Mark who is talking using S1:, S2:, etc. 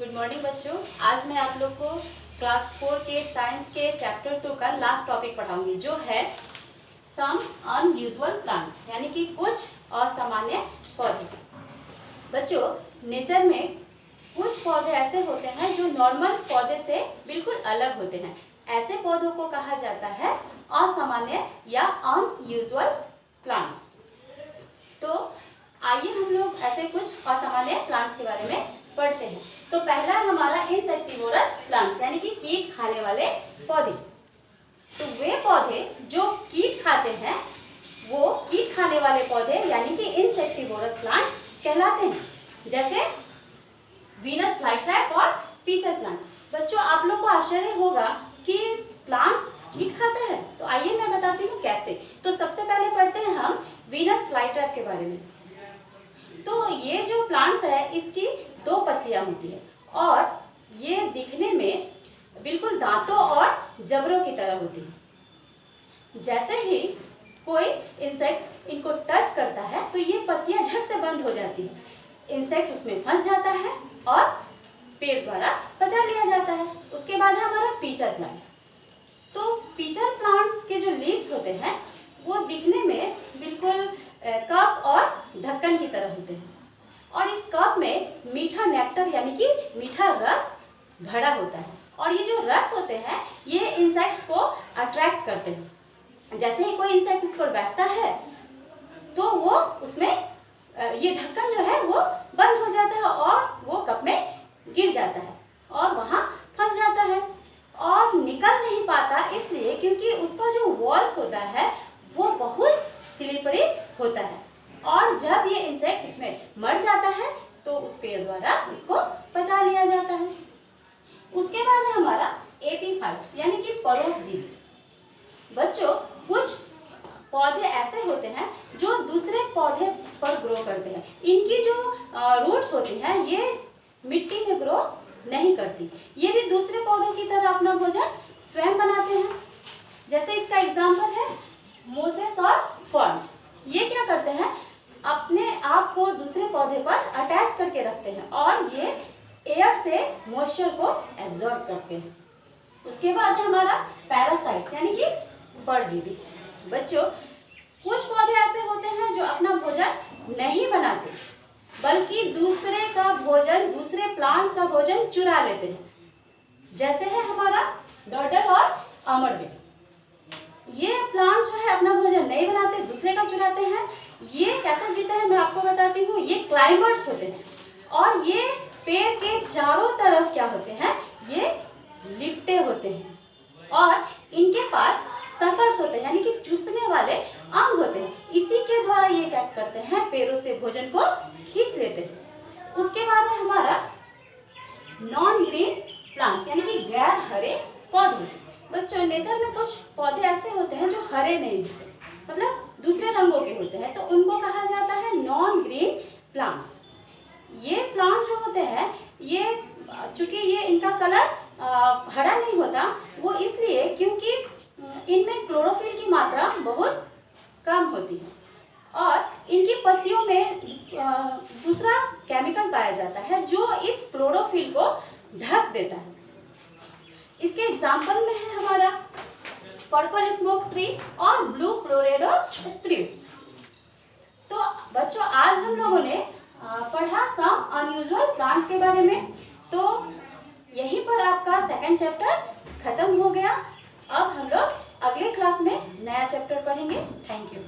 S1: Good morning बच्चों। आज मैं आप लोग को क्लास 4 के साइंस के चैप्टर 2 का लास्ट टॉपिक पढ़ाऊंगी, जो है सम अनयूजुअल प्लांट्स, यानी कि कुछ असामान्य पौधे। बच्चों, नेचर में कुछ पौधे ऐसे होते हैं जो नॉर्मल पौधे से बिल्कुल अलग होते हैं। ऐसे पौधों को कहा जाता है असामान्य या अनयूजुअल प्लांट्स। तो आइए हम लोग ऐसे कुछ असामान्य प्लांट्स के बारे में पढ़ते हैं। तो पहला है हमारा इंसेक्टिवोरस प्लांट्स, यानी कि कीट खाने वाले पौधे। तो वे पौधे जो कीट खाते हैं वो कीट खाने वाले पौधे यानी कि इंसेक्टिवोरस प्लांट्स कहलाते हैं, जैसे वीनस फ्लाईट्रैप और पीचर प्लांट। बच्चों, आप लोग को आश्चर्य होगा कि प्लांट्स कीट खाते हैं, तो आइए मैं बताती हूँ कैसे। तो सबसे पहले पढ़ते हैं हम वीनस फ्लाईट्रैप के बारे में। तो ये जो प्लांट्स है इसकी 2 पत्तियां होती है और ये दिखने में बिल्कुल दांतों और जबड़ों की तरह होती है। जैसे ही कोई इंसेक्ट इनको टच करता है तो ये पत्तियां झट से बंद हो जाती है। इंसेक्ट उसमें फंस जाता है और पेड़ द्वारा पचा लिया जाता है। उसके बाद है हमारा पीचर प्लांट्स। तो पीचर प्लांट्स के जो लीव्स होते हैं वो दिखने में बिल्कुल कप और ढक्कन की तरह होते हैं और इस कप में मीठा नेक्टर यानी कि मीठा रस भरा होता है और ये जो रस होते हैं ये इंसेक्ट्स को अट्रैक्ट करते हैं। जैसे ही कोई इंसेक्ट इस पर बैठता है तो वो उसमें ये ढक्कन जो है वो बंद हो जाता है और वो कप में गिर जाता है और वहाँ फंस जाता है और निकल नहीं पाता, इसलिए क्योंकि उसका जो वॉल्स होता है वो बहुत स्लिपरी होता है और जब ये इंसेक्ट इसमें मर जाता है तो उस पेड़ द्वारा इसको पचा लिया जाता है। उसके बाद है हमारा एपीफाइट्स यानी कि परोपजीवी। बच्चों, कुछ पौधे ऐसे होते हैं जो दूसरे पौधे पर ग्रो करते हैं। इनकी जो रूट्स होती हैं ये मिट्टी में ग्रो नहीं करती, ये भी दूसरे पौधों की तरह अपना भोजन स्वयं बनाते हैं। जैसे इसका एग्जाम्पल है मोसेस और फर्न्स। ये क्या करते हैं, अपने आप को दूसरे पौधे पर अटैच करके रखते हैं और ये एयर से मॉइस्चर को एब्जॉर्ब करते हैं। उसके बाद है हमारा पैरासाइट्स यानी कि परजीवी। बच्चों, कुछ पौधे ऐसे होते हैं जो अपना भोजन नहीं बनाते बल्कि दूसरे का भोजन, दूसरे प्लांट्स का भोजन चुरा लेते हैं। जैसे है हमारा डॉडल और अमरवेल। ये प्लांट्स जो है अपना भोजन नहीं बनाते, दूसरे का चुराते हैं। ये कैसे जीते हैं मैं आपको बताती हूँ। ये क्लाइंबर्स होते हैं और ये पेड़ के चारों तरफ क्या होते हैं, ये लिपटे होते हैं और इनके पास सकर्स होते हैं यानी कि चूसने वाले अंग होते हैं। इसी के द्वारा ये क्या करते हैं, पेड़ों से भोजन को खींच लेते हैं। उसके बाद है हमारा नॉन ग्रीन प्लांट्स यानी कि गैर हरे पौधे। बच्चों, नेचर में कुछ पौधे ऐसे होते हैं जो हरे नहीं होते, मतलब दूसरे रंगों के होते हैं, तो उनको कहा जाता है नॉन ग्रीन प्लांट्स। ये प्लांट्स जो होते हैं ये चूंकि ये इनका कलर हरा नहीं होता, वो इसलिए क्योंकि इनमें क्लोरोफिल की मात्रा बहुत कम होती है और इनकी पत्तियों में दूसरा केमिकल पाया जाता है जो इस क्लोरोफिल को ढक देता है। इसके एग्जाम्पल में है हमारा पर्पल स्मोक ट्री और ब्लू क्लोरेडो स्प्रूस। तो बच्चों, आज हम लोगों ने पढ़ा सम अनयूजुअल प्लांट्स के बारे में। तो यहीं पर आपका सेकंड चैप्टर खत्म हो गया। अब हम लोग अगले क्लास में नया चैप्टर पढ़ेंगे। Thank you.